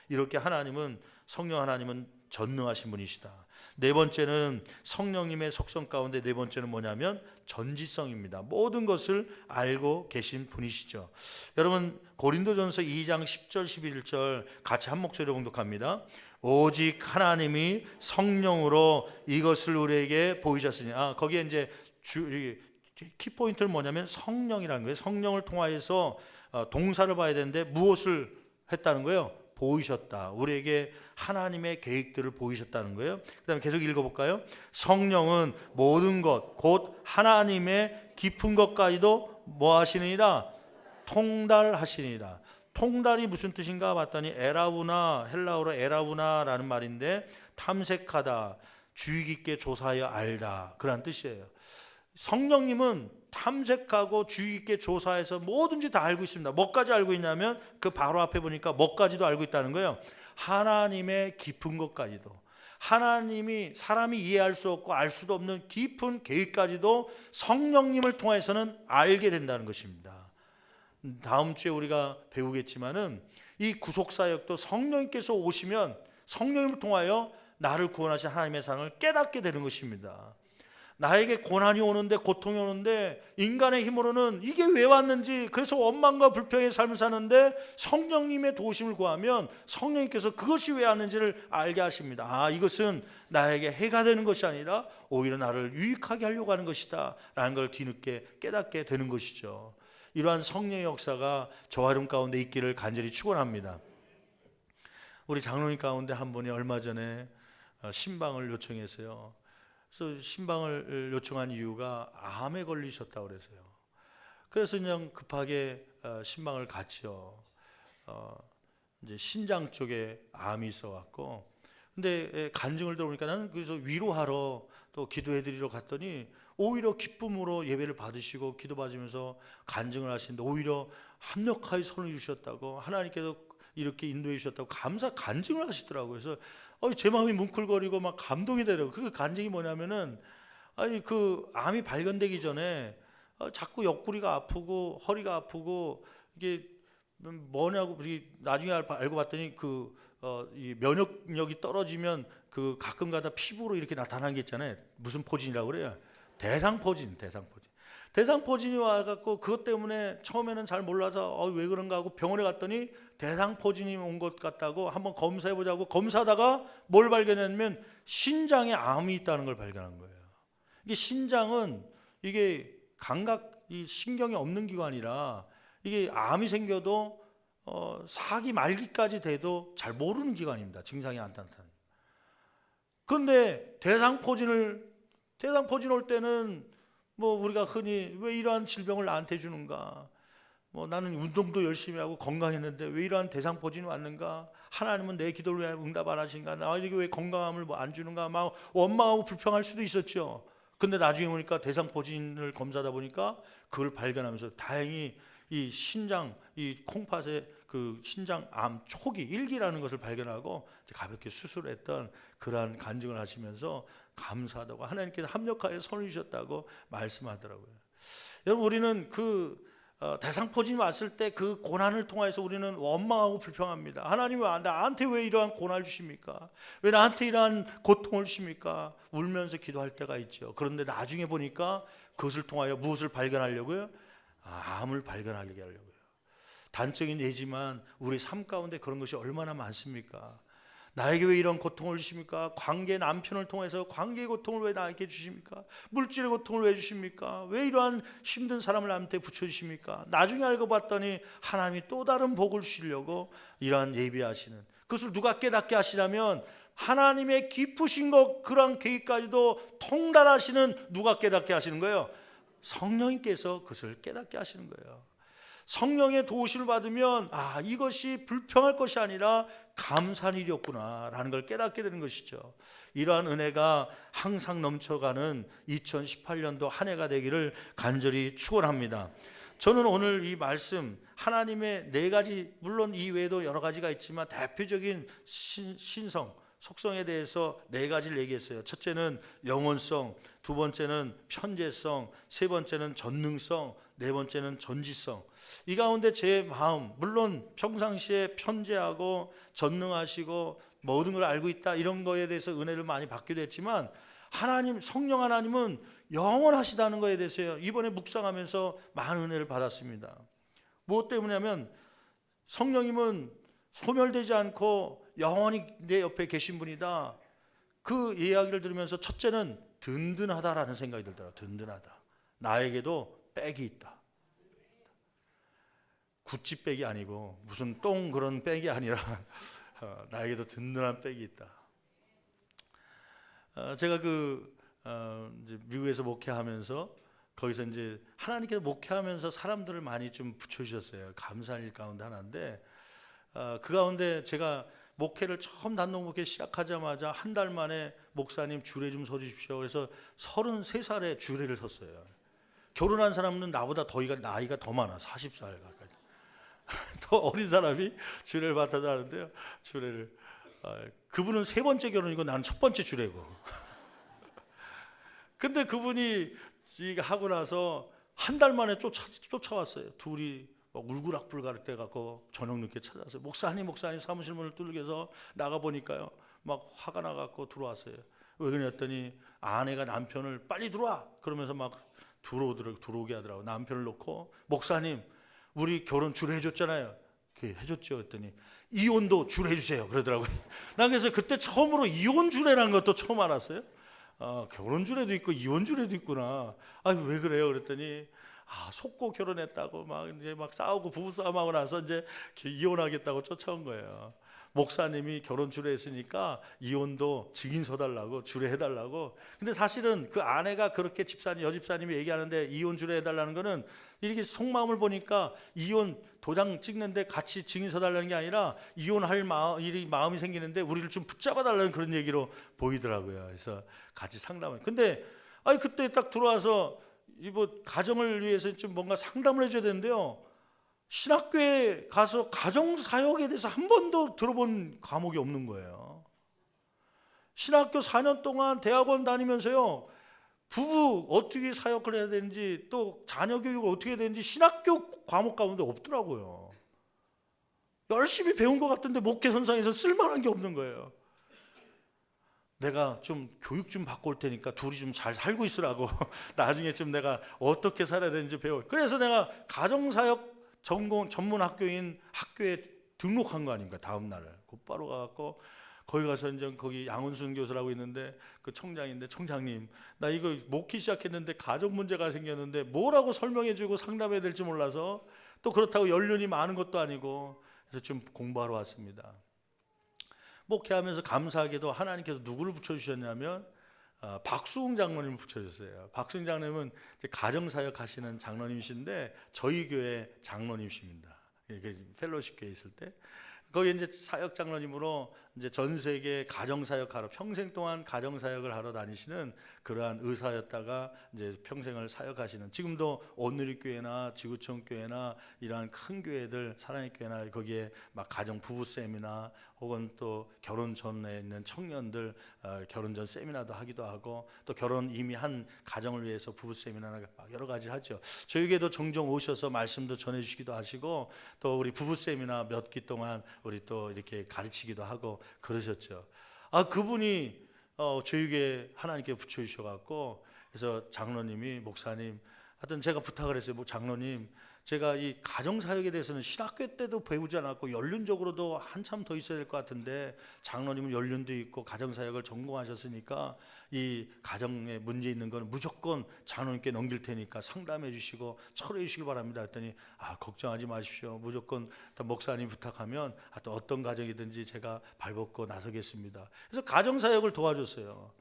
이렇게 하나님은, 성령 하나님은 전능하신 분이시다. 네 번째는 성령님의 속성 가운데 네 번째는 뭐냐면 전지성입니다. 모든 것을 알고 계신 분이시죠. 여러분 고린도전서 2장 10절 11절 같이 한 목소리로 봉독합니다. 오직 하나님이 성령으로 이것을 우리에게 보이셨으니, 거기에 이제 키포인트는 뭐냐면 성령이라는 거예요. 성령을 통하여서 동사를 봐야 되는데 무엇을 했다는 거예요? 보이셨다. 우리에게 하나님의 계획들을 보이셨다는 거예요. 그 다음에 계속 읽어볼까요? 성령은 모든 것, 곧 하나님의 깊은 것까지도 뭐 하시느니라? 통달하시니라. 통달이 무슨 뜻인가 봤더니 에라우나, 헬라어로 에라우나라는 말인데 탐색하다, 주의 깊게 조사하여 알다, 그런 뜻이에요. 성령님은 탐색하고 주의 깊게 조사해서 뭐든지 다 알고 있습니다. 뭐까지 알고 있냐면 그 바로 앞에 보니까 뭐까지도 알고 있다는 거예요. 하나님의 깊은 것까지도, 하나님이 사람이 이해할 수 없고 알 수도 없는 깊은 계획까지도 성령님을 통해서는 알게 된다는 것입니다. 다음 주에 우리가 배우겠지만은 이 구속사역도 성령님께서 오시면 성령님을 통하여 나를 구원하신 하나님의 사랑을 깨닫게 되는 것입니다. 나에게 고난이 오는데, 고통이 오는데 인간의 힘으로는 이게 왜 왔는지, 그래서 원망과 불평의 삶을 사는데 성령님의 도우심을 구하면 성령님께서 그것이 왜 왔는지를 알게 하십니다. 아, 이것은 나에게 해가 되는 것이 아니라 오히려 나를 유익하게 하려고 하는 것이다 라는 걸 뒤늦게 깨닫게 되는 것이죠. 이러한 성령의 역사가 저와 여러분 가운데 있기를 간절히 축원합니다. 우리 장로님 가운데 한 분이 얼마 전에 신방을 요청했어요. 그래서 신방을 요청한 이유가 암에 걸리셨다고 그래서요. 그래서 그냥 급하게 신방을 갔죠. 이제 신장 쪽에 암이 있어갖고, 근데 간증을 들어보니까 나는 그래서 위로하러 또 기도해드리러 갔더니 오히려 기쁨으로 예배를 받으시고 기도 받으면서 간증을 하시는데 오히려 합력하여 손을 주셨다고, 하나님께서 이렇게 인도해 주셨다고 감사 간증을 하시더라고요. 그래서 제 마음이 뭉클거리고 막 감동이 되더라고요. 그 간증이 뭐냐면은, 아니 그 암이 발견되기 전에 자꾸 옆구리가 아프고 허리가 아프고 이게 뭐냐고 나중에 알고 봤더니 이 면역력이 떨어지면 그 가끔가다 피부로 이렇게 나타나는 게 있잖아요. 무슨 포진이라고 그래요? 대상포진이 와갖고 그것 때문에 처음에는 잘 몰라서 왜 그런가 하고 병원에 갔더니 대상포진이 온 것 같다고 한번 검사해보자고 검사하다가 뭘 발견했냐면 신장에 암이 있다는 걸 발견한 거예요. 이게 신장은 이게 감각, 이 신경이 없는 기관이라 이게 암이 생겨도 사기 말기까지 돼도 잘 모르는 기관입니다. 증상이 안 나타나는. 그런데 대상포진 올 때는 뭐 우리가 흔히 왜 이러한 질병을 나한테 주는가, 뭐 나는 운동도 열심히 하고 건강했는데 왜 이러한 대상포진이 왔는가, 하나님은 내 기도를 왜 응답 안 하신가, 나에게 왜 건강함을 뭐 안 주는가, 막 원망하고 불평할 수도 있었죠. 근데 나중에 보니까 대상포진을 검사하다 보니까 그걸 발견하면서 다행히 이 신장, 이 콩팥의 그 신장암 초기 1기라는 것을 발견하고 가볍게 수술했던 그러한 간증을 하시면서 감사하다고, 하나님께서 합력하여 손을 주셨다고 말씀하더라고요. 여러분, 우리는 그 대상포진이 왔을 때 그 고난을 통해서 우리는 원망하고 불평합니다. 하나님 나한테 왜 이러한 고난을 주십니까? 왜 나한테 이러한 고통을 주십니까? 울면서 기도할 때가 있죠. 그런데 나중에 보니까 그것을 통하여 무엇을 발견하려고요? 암을 발견하려고 하려고요. 단적인 예지만 우리 삶 가운데 그런 것이 얼마나 많습니까? 나에게 왜 이런 고통을 주십니까? 관계, 남편을 통해서 관계의 고통을 왜 나에게 주십니까? 물질의 고통을 왜 주십니까? 왜 이러한 힘든 사람을 나한테 붙여주십니까? 나중에 알고 봤더니 하나님이 또 다른 복을 주시려고 이러한 예비하시는, 그것을 누가 깨닫게 하시냐면 하나님의 깊으신 것, 그러한 계획까지도 통달하시는, 누가 깨닫게 하시는 거예요? 성령님께서 그것을 깨닫게 하시는 거예요. 성령의 도우심을 받으면 이것이 불평할 것이 아니라 감사한 일이었구나 라는 걸 깨닫게 되는 것이죠. 이러한 은혜가 항상 넘쳐가는 2018년도 한 해가 되기를 간절히 축원합니다. 저는 오늘 이 말씀, 하나님의 4가지, 물론 이 외에도 여러 가지가 있지만 대표적인 신성, 속성에 대해서 4가지를 얘기했어요. 첫째는 영원성, 두 번째는 편재성, 세 번째는 전능성, 네 번째는 전지성. 이 가운데 제 마음, 물론 평상시에 편재하고 전능하시고 모든 걸 알고 있다, 이런 거에 대해서 은혜를 많이 받기도 했지만 하나님, 성령 하나님은 영원하시다는 거에 대해서 이번에 묵상하면서 많은 은혜를 받았습니다. 무엇 때문이냐면 성령님은 소멸되지 않고 영원히 내 옆에 계신 분이다. 그 이야기를 들으면서 첫째는 든든하다라는 생각이 들더라고요. 든든하다. 나에게도 백이 있다. 구찌백이 아니고 무슨 똥 그런 백이 아니라 나에게도 든든한 백이 있다. 제가 이제 미국에서 목회하면서 거기서 이제 하나님께서 목회하면서 사람들을 많이 좀 붙여주셨어요. 감사한 일 가운데 하나인데 그 가운데 제가 목회를 처음 단독 목회 시작하자마자 한 달 만에 목사님 주례 좀 서주십시오. 그래서 33살에 주례를 섰어요. 결혼한 사람은 나보다 나이가 더 많아. 40살 가까이. 더 어린 사람이 주례를 맡아서 하는데요. 주례를 그분은 세 번째 결혼이고 나는 첫 번째 주례고. 근데 그분이 하고 나서 한 달 만에 쫓아왔어요. 둘이 울그락불그락 돼갖고 저녁 늦게 찾아왔어요. 목사님 사무실 문을 뚫겨서 나가 보니까요, 막 화가 나갖고 들어왔어요. 왜 그랬더니 아내가 남편을 빨리 들어와 그러면서 막 들어오게 하더라고. 남편을 놓고 목사님 우리 결혼 주례해줬잖아요. 해줬죠. 그랬더니 이혼도 주례해주세요 그러더라고요. 난 그래서 그때 처음으로 이혼 주례라는 것도 처음 알았어요. 결혼 주례도 있고 이혼 주례도 있구나. 왜 그래요? 그랬더니 속고 결혼했다고 막 싸우고 부부싸움하고 나서 이제 이혼하겠다고 쫓아온 거예요. 목사님이 결혼 주례했으니까 이혼도 증인 서달라고 주례해달라고. 근데 사실은 그 아내가 그렇게 여집사님이 얘기하는데 이혼 주례해달라는 거는 이렇게 속마음을 보니까 이혼 도장 찍는데 같이 증인 서달라는 게 아니라 이혼할 마음이 생기는데 우리를 좀 붙잡아달라는 그런 얘기로 보이더라고요. 그래서 같이 상담을. 근데 그때 딱 들어와서 가정을 위해서 좀 뭔가 상담을 해줘야 되는데요. 신학교에 가서 가정사역에 대해서 한 번도 들어본 과목이 없는 거예요. 신학교 4년 동안 대학원 다니면서요, 부부 어떻게 사역을 해야 되는지 또 자녀 교육을 어떻게 해야 되는지 신학교 과목 가운데 없더라고요. 열심히 배운 것 같은데 목회 선상에서 쓸만한 게 없는 거예요. 내가 좀 교육 좀 받고 올 테니까 둘이 좀 잘 살고 있으라고 나중에 좀 내가 어떻게 살아야 되는지 배워. 그래서 내가 가정사역 전문 학교인 학교에 등록한 거 아닙니까? 다음 날 곧바로 가갖고 거기 가서 이제 거기 양은순 교수라고 있는데 그 청장인데, 총장님 나 이거 목회 시작했는데 가정 문제가 생겼는데 뭐라고 설명해주고 상담해야 될지 몰라서, 또 그렇다고 연륜이 많은 것도 아니고, 그래서 좀 공부하러 왔습니다. 목회하면서 감사하게도 하나님께서 누구를 붙여주셨냐면 박수웅 장로님을 붙여주셨어요. 박수웅 장로님은 가정사역 하시는 장로님이신데 저희 교회 장로님이십니다. 펠로십 교회 있을 때 거기 이제 사역 장로님으로 이제 전 세계 가정사역하러 평생 동안 가정사역을 하러 다니시는 그러한 의사였다가 이제 평생을 사역하시는, 지금도 온누리교회나 지구촌교회나 이러한 큰 교회들, 사랑의 교회나 거기에 막 가정 부부 세미나 혹은 또 결혼 전에 있는 청년들 결혼 전 세미나도 하기도 하고, 또 결혼 이미 한 가정을 위해서 부부 세미나나 막 여러 가지 하죠. 저에게도 종종 오셔서 말씀도 전해주시기도 하시고, 또 우리 부부 세미나 몇 기 동안 우리 또 이렇게 가르치기도 하고 그러셨죠. 그분이 저에게 하나님께 붙여주셔갖고, 그래서 장로님이, 목사님, 하여튼 제가 부탁을 했어요. 장로님, 제가 이 가정사역에 대해서는 신학교 때도 배우지 않았고 연륜적으로도 한참 더 있어야 될 것 같은데, 장로님은 연륜도 있고 가정사역을 전공하셨으니까 이 가정에 문제 있는 건 무조건 장로님께 넘길 테니까 상담해 주시고 철회해 주시기 바랍니다 했더니, 걱정하지 마십시오. 무조건 목사님 부탁하면 또 어떤 가정이든지 제가 발벗고 나서겠습니다. 그래서 가정사역을 도와줬어요.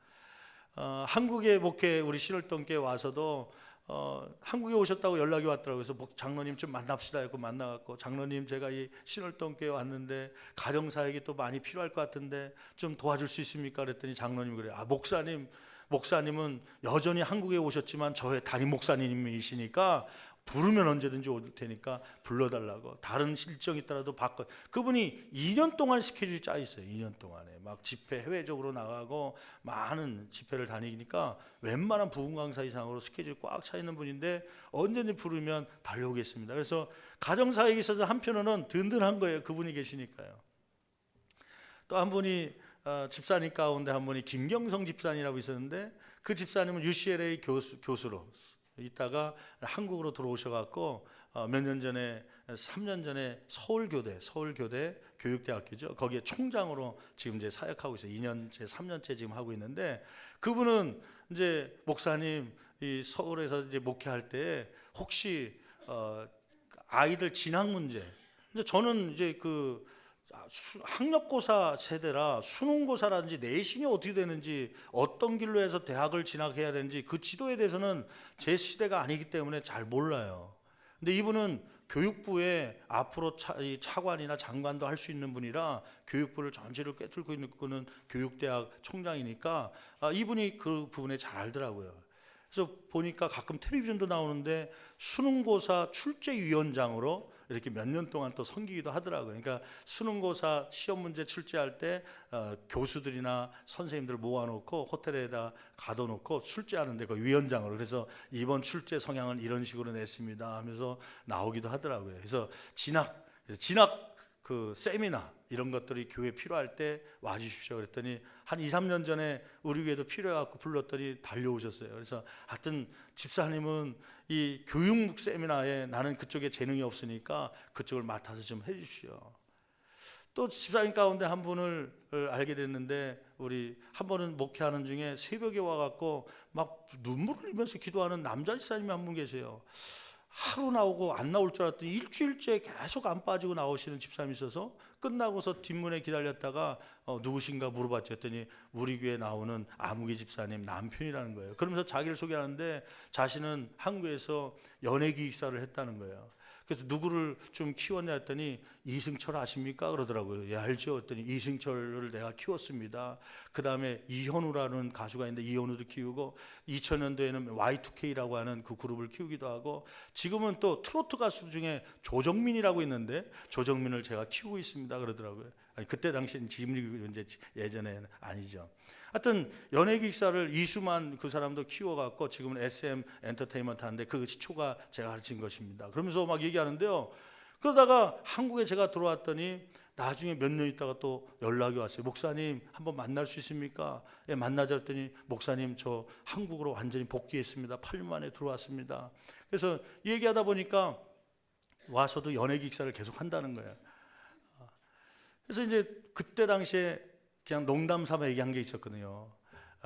한국의 목회 우리 신월동교회 와서도 한국에 오셨다고 연락이 왔더라고요. 그래서 장로님 좀 만납시다 했고 만나갖고, 장로님 제가 이 신월동교회 왔는데 가정사역이 또 많이 필요할 것 같은데 좀 도와줄 수 있습니까? 그랬더니 장로님이 그래요. 목사님은 여전히 한국에 오셨지만 저의 담임 목사님이시니까 부르면 언제든지 올 테니까 불러달라고, 다른 일정이 있더라도 바꿔. 그분이 2년 동안 스케줄이 짜 있어요. 2년 동안에 막 집회 해외적으로 나가고 많은 집회를 다니니까 웬만한 부흥 강사 이상으로 스케줄이 꽉 차 있는 분인데 언제든지 부르면 달려오겠습니다. 그래서 가정사역에 있어서 한편으로는 든든한 거예요. 그분이 계시니까요. 또 한 분이 집사님 가운데 한 분이 김경성 집사님이라고 있었는데, 그 집사님은 UCLA 교수로 있다가 한국으로 들어오셔갖고 몇 년 전에, 3년 전에 서울교대 교육대학교죠. 거기에 총장으로 지금 이제 사역하고 있어요. 2년째, 3년째 지금 하고 있는데, 그분은 이제 목사님 이 서울에서 이제 목회할 때 혹시 아이들 진학 문제, 근데 저는 이제 그 학력고사 세대라 수능고사라든지 내신이 어떻게 되는지, 어떤 길로 해서 대학을 진학해야 되는지 그 지도에 대해서는 제 시대가 아니기 때문에 잘 몰라요. 근데 이분은 교육부에 앞으로 이 차관이나 장관도 할 수 있는 분이라 교육부를 전체를 꿰뚫고 있는 교육대학 총장이니까 이분이 그 부분에 잘 알더라고요. 그래서 보니까 가끔 텔레비전도 나오는데 수능고사 출제위원장으로 이렇게 몇 년 동안 또 섬기기도 하더라고요. 그러니까 수능고사 시험 문제 출제할 때 교수들이나 선생님들 모아놓고 호텔에다 가둬놓고 출제하는데 그 위원장으로, 그래서 이번 출제 성향은 이런 식으로 냈습니다 하면서 나오기도 하더라고요. 그래서 진학 그 세미나 이런 것들이 교회에 필요할 때 와주십시오 그랬더니 한 2, 3년 전에 우리 교회도 필요해갖고 불렀더니 달려오셨어요. 그래서 하여튼 집사님은 이 교육목 세미나에 나는 그쪽에 재능이 없으니까 그쪽을 맡아서 좀 해주십시오. 또 집사님 가운데 한 분을 알게 됐는데, 우리 한 번은 목회하는 중에 새벽에 와갖고 막 눈물을 흘리면서 기도하는 남자 집사님이 한 분 계세요. 하루 나오고 안 나올 줄 알았더니 일주일째 계속 안 빠지고 나오시는 집사님이 있어서 끝나고서 뒷문에 기다렸다가 누구신가 물어봤죠. 했더니 우리 교회 나오는 아무개 집사님 남편이라는 거예요. 그러면서 자기를 소개하는데 자신은 한국에서 연예기획사를 했다는 거예요. 그래서 누구를 좀 키웠냐 했더니 이승철 아십니까? 그러더라고요. 예, 알죠. 했더니 이승철을 내가 키웠습니다. 그 다음에 이현우라는 가수가 있는데 이현우도 키우고 2000년도에는 Y2K라고 하는 그 그룹을 키우기도 하고, 지금은 또 트로트 가수 중에 조정민이라고 있는데 조정민을 제가 키우고 있습니다. 그러더라고요. 아니, 그때 당시엔 지금 이제 예전에는 아니죠. 하여튼 연예기획사를 이수만 그 사람도 키워갖고 지금은 SM 엔터테인먼트 하는데 그 시초가 제가 가르친 것입니다. 그러면서 막 얘기하는데요. 그러다가 한국에 제가 들어왔더니 나중에 몇 년 있다가 또 연락이 왔어요. 목사님 한번 만날 수 있습니까? 예, 만나자 했더니 목사님 저 한국으로 완전히 복귀했습니다. 8년 만에 들어왔습니다. 그래서 얘기하다 보니까 와서도 연예기획사를 계속 한다는 거예요. 그래서 이제 그때 당시에 그냥 농담 삼아 얘기한 게 있었거든요.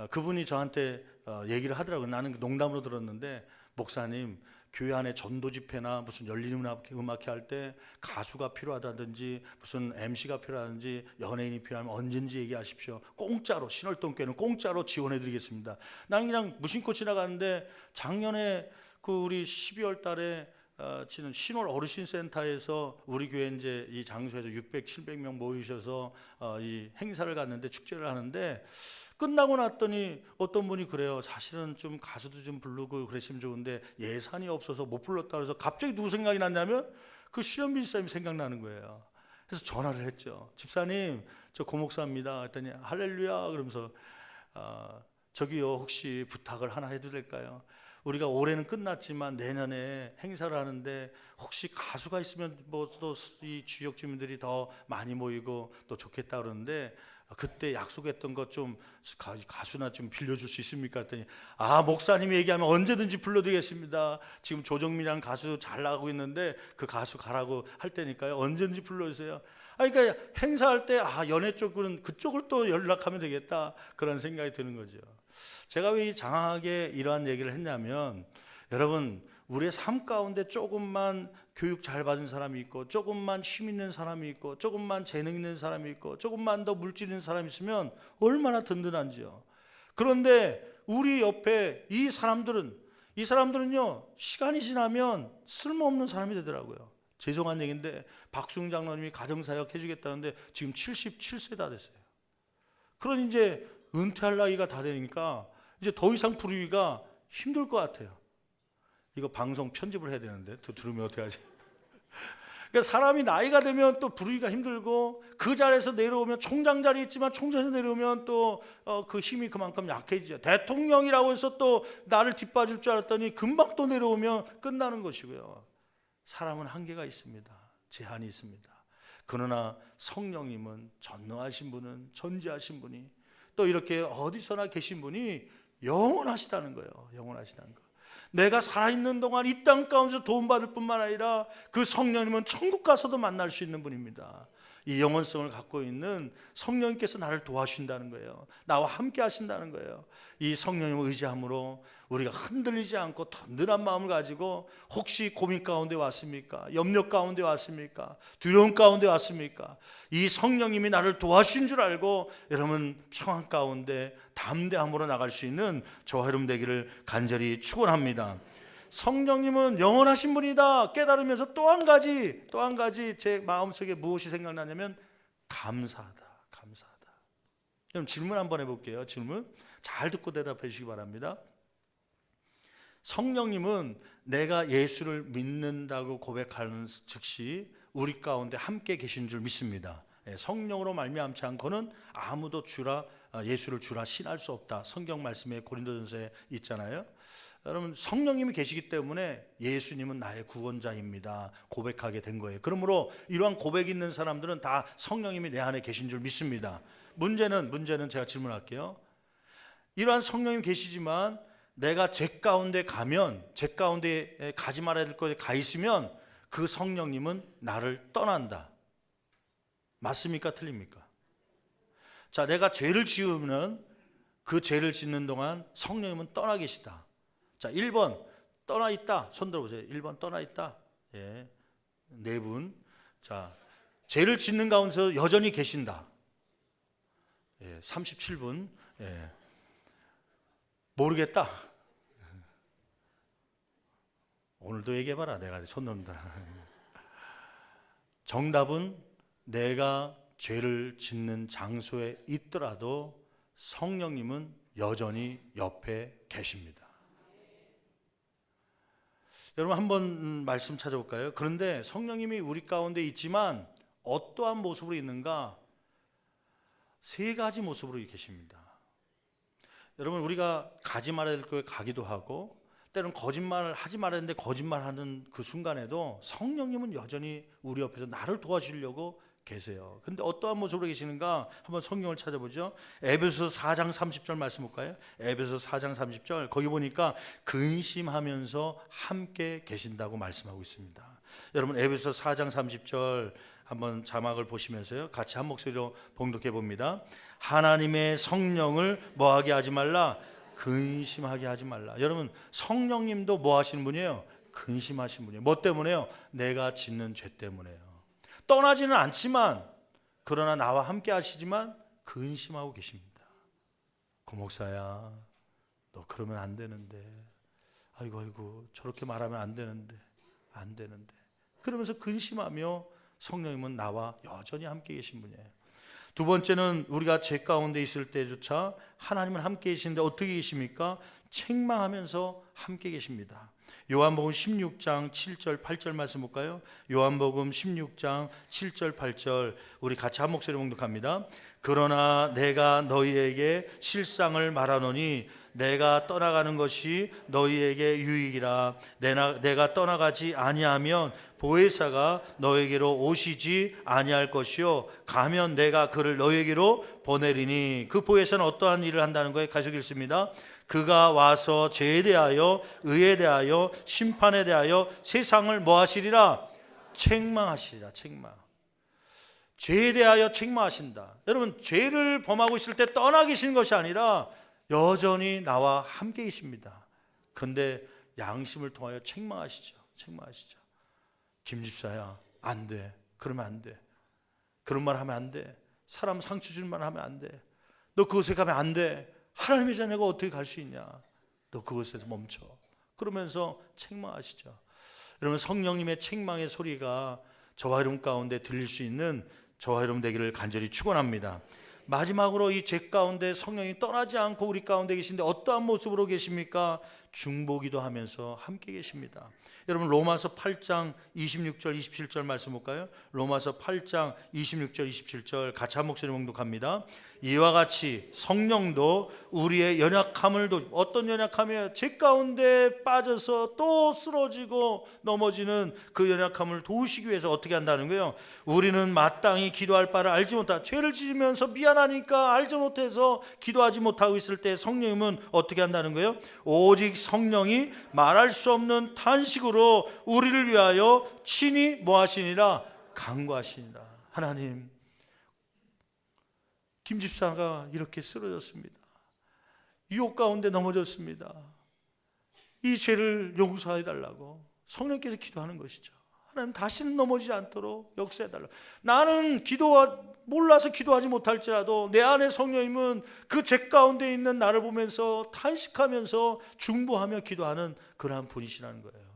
그분이 저한테 얘기를 하더라고요. 나는 농담으로 들었는데, 목사님 교회 안에 전도 집회나 무슨 열린 음악회 할 때 가수가 필요하다든지 무슨 MC가 필요하든지 연예인이 필요하면 언제든지 얘기하십시오. 공짜로, 신월동교회는 공짜로 지원해 드리겠습니다. 나는 그냥 무심코 지나가는데 작년에 그 우리 12월 달에 지금 신월 어르신센터에서 우리 교회 이제 이 장소에서 600, 700명 모이셔서 이 행사를 갔는데, 축제를 하는데 끝나고 났더니 어떤 분이 그래요. 사실은 좀 가수도 좀 부르고 그랬으면 좋은데 예산이 없어서 못 불렀다 그래서 갑자기 누구 생각이 났냐면 그 실현빈 집사님이 생각나는 거예요. 그래서 전화를 했죠. 집사님 저 고목사입니다. 했더니 할렐루야 그러면서 저기요 혹시 부탁을 하나 해도 될까요? 우리가 올해는 끝났지만 내년에 행사를 하는데 혹시 가수가 있으면 뭐 또 이 지역 주민들이 더 많이 모이고 또 좋겠다 그러는데 그때 약속했던 것 좀 가수나 좀 빌려줄 수 있습니까? 했더니 목사님이 얘기하면 언제든지 불러드리겠습니다. 지금 조정민이라는 가수 잘 나가고 있는데 그 가수 가라고 할 테니까요. 언제든지 불러주세요. 그러니까 행사할 때 연예 쪽은 그쪽을 또 연락하면 되겠다 그런 생각이 드는 거죠. 제가 왜 장황하게 이러한 얘기를 했냐면, 여러분 우리의 삶 가운데 조금만 교육 잘 받은 사람이 있고 조금만 힘 있는 사람이 있고 조금만 재능 있는 사람이 있고 조금만 더 물질 있는 사람이 있으면 얼마나 든든한지요. 그런데 우리 옆에 이 사람들은요 시간이 지나면 쓸모없는 사람이 되더라고요. 죄송한 얘기인데 박수웅 장로님이 가정사역 해주겠다는데 지금 77세 다 됐어요. 그런 이제 은퇴할 나이가 다 되니까 이제 더 이상 부르기가 힘들 것 같아요. 이거 방송 편집을 해야 되는데 또 들으면 어떡하지? 그러니까 사람이 나이가 되면 또 부르기가 힘들고 그 자리에서 내려오면 총장 자리에 있지만 총장에서 내려오면 또 그 힘이 그만큼 약해지죠. 대통령이라고 해서 또 나를 뒷받을 줄 알았더니 금방 또 내려오면 끝나는 것이고요. 사람은 한계가 있습니다. 제한이 있습니다. 그러나 성령님은 전능하신 분은 전지하신 분이 또 이렇게 어디서나 계신 분이 영원하시다는 거예요. 영원하시다는 거. 내가 살아있는 동안 이 땅 가운데서 도움받을 뿐만 아니라 그 성령님은 천국 가서도 만날 수 있는 분입니다. 이 영원성을 갖고 있는 성령님께서 나를 도와주신다는 거예요. 나와 함께 하신다는 거예요. 이 성령님을 의지함으로 우리가 흔들리지 않고 든든한 마음을 가지고, 혹시 고민 가운데 왔습니까? 염려 가운데 왔습니까? 두려움 가운데 왔습니까? 이 성령님이 나를 도와주신 줄 알고 여러분 평안 가운데 담대함으로 나갈 수 있는 저와 여러분 되기를 간절히 축원합니다. 성령님은 영원하신 분이다 깨달으면서 또 한 가지 제 마음속에 무엇이 생각나냐면 감사하다. 그럼 질문 한번 해볼게요. 질문 잘 듣고 대답해 주시기 바랍니다. 성령님은 내가 예수를 믿는다고 고백하는 즉시 우리 가운데 함께 계신 줄 믿습니다. 성령으로 말미암지 않고는 아무도 예수를 주라 신할 수 없다. 성경 말씀에 고린도전서에 있잖아요. 여러분 성령님이 계시기 때문에 예수님은 나의 구원자입니다 고백하게 된 거예요. 그러므로 이러한 고백 있는 사람들은 다 성령님이 내 안에 계신 줄 믿습니다. 문제는 제가 질문할게요. 이러한 성령님이 계시지만 내가 제 가운데 가지 말아야 될 곳에 가 있으면 그 성령님은 나를 떠난다. 맞습니까? 틀립니까? 자, 내가 죄를 지으면 그 죄를 짓는 동안 성령님은 떠나 계시다. 자, 1번 떠나 있다. 손 들어보세요. 1번 떠나 있다. 예, 네 분. 자, 죄를 짓는 가운데서 여전히 계신다. 예, 37분. 예, 모르겠다. 오늘도 얘기해봐라. 내가 손 넣는다. 정답은 내가 죄를 짓는 장소에 있더라도 성령님은 여전히 옆에 계십니다. 여러분 한번 말씀 찾아볼까요? 그런데 성령님이 우리 가운데 있지만 어떠한 모습으로 있는가? 세 가지 모습으로 계십니다. 여러분 우리가 가지 말아야 될 곳에 가기도 하고 때로는 거짓말을 하지 말아야 되는데 거짓말하는 그 순간에도 성령님은 여전히 우리 옆에서 나를 도와주려고 계세요. 그런데 어떠한 모습으로 계시는가? 한번 성경을 찾아보죠. 에베소서 4장 30절 말씀 볼까요? 에베소서 4장 30절 거기 보니까 근심하면서 함께 계신다고 말씀하고 있습니다. 여러분 에베소서 4장 30절 한번 자막을 보시면서요 같이 한 목소리로 봉독해 봅니다. 하나님의 성령을 뭐하게 하지 말라? 근심하게 하지 말라. 여러분 성령님도 뭐 하시는 분이에요? 근심하시는 분이에요. 뭐 때문에요? 내가 짓는 죄 때문에요. 떠나지는 않지만 그러나 나와 함께 하시지만 근심하고 계십니다. 고 목사야 너 그러면 안 되는데 아이고 저렇게 말하면 안 되는데 그러면서 근심하며 성령님은 나와 여전히 함께 계신 분이에요. 두 번째는 우리가 죄 가운데 있을 때조차 하나님은 함께 계시는데 어떻게 계십니까? 책망하면서 함께 계십니다. 요한복음 16장 7절 8절 말씀 볼까요? 요한복음 16장 7절 8절 우리 같이 한 목소리 봉독합니다. 그러나 내가 너희에게 실상을 말하노니 내가 떠나가는 것이 너희에게 유익이라. 내가 떠나가지 아니하면 보혜사가 너에게로 오시지 아니할 것이요 가면 내가 그를 너에게로 보내리니. 그 보혜사는 어떠한 일을 한다는 거예요? 계속 읽습니다. 그가 와서 죄에 대하여 의에 대하여 심판에 대하여 세상을 뭐 하시리라? 책망하시리라. 죄에 대하여 책망하신다. 여러분 죄를 범하고 있을 때 떠나 계신 것이 아니라 여전히 나와 함께 계십니다. 그런데 양심을 통하여 책망하시죠. 김 집사야 안 돼. 그러면 안 돼. 그런 말 하면 안 돼. 사람 상처 줄 말 하면 안 돼. 너 그곳에 가면 안 돼. 하나님의 자녀가 어떻게 갈 수 있냐? 너 그곳에서 멈춰. 그러면서 책망하시죠. 여러분 성령님의 책망의 소리가 저와 여러분 가운데 들릴 수 있는 저와 여러분 되기를 간절히 축원합니다. 마지막으로 이 죄 가운데 성령이 떠나지 않고 우리 가운데 계신데 어떠한 모습으로 계십니까? 중보기도 하면서 함께 계십니다. 여러분 로마서 8장 26절 27절 말씀 볼까요? 로마서 8장 26절 27절 같이 한 목소리 봉독합니다. 이와 같이 성령도 우리의 연약함을 어떤 연약함이에요? 죄 가운데 빠져서 또 쓰러지고 넘어지는 그 연약함을 도우시기 위해서 어떻게 한다는 거예요? 우리는 마땅히 기도할 바를 알지 못하고 죄를 지으면서 미안하니까 알지 못해서 기도하지 못하고 있을 때 성령님은 어떻게 한다는 거예요? 오직 성령이 말할 수 없는 탄식으로 우리를 위하여 친히 뭐 하시니라? 간구하시니라. 하나님 김 집사가 이렇게 쓰러졌습니다. 유혹 가운데 넘어졌습니다. 이 죄를 용서해 달라고 성령께서 기도하는 것이죠. 하나님 다시는 넘어지지 않도록 역사해달라. 나는 몰라서 기도하지 못할지라도 내 안에 성령님은 그 죄 가운데 있는 나를 보면서 탄식하면서 중보하며 기도하는 그러한 분이시라는 거예요.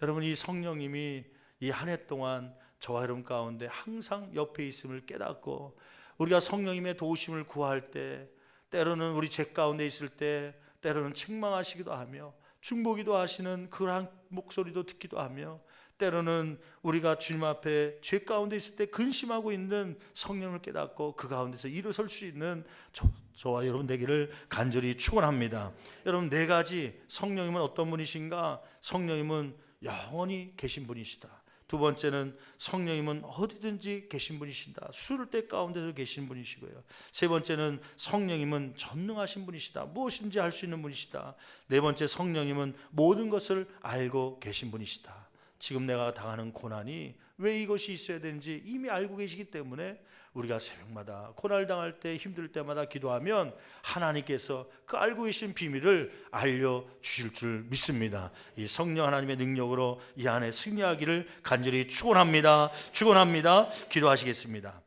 여러분, 이 성령님이 이 한 해 동안 저와 여러분 가운데 항상 옆에 있음을 깨닫고, 우리가 성령님의 도우심을 구할 때, 때로는 우리 죄 가운데 있을 때 때로는 책망하시기도 하며 중보기도 하시는 그러한 목소리도 듣기도 하며, 때로는 우리가 주님 앞에 죄 가운데 있을 때 근심하고 있는 성령을 깨닫고 그 가운데서 일어설 수 있는 저와 여러분 되기를 간절히 축원합니다. 여러분, 네 가지 성령님은 어떤 분이신가? 성령님은 영원히 계신 분이시다. 두 번째는 성령님은 어디든지 계신 분이시다. 수를 때 가운데서 계신 분이시고요. 세 번째는 성령님은 전능하신 분이시다. 무엇인지 할 수 있는 분이시다. 네 번째, 성령님은 모든 것을 알고 계신 분이시다. 지금 내가 당하는 고난이 왜 이것이 있어야 되는지 이미 알고 계시기 때문에 우리가 새벽마다 고난을 당할 때, 힘들 때마다 기도하면 하나님께서 그 알고 계신 비밀을 알려주실 줄 믿습니다. 이 성령 하나님의 능력으로 이 안에 승리하기를 간절히 축원합니다. 기도하시겠습니다.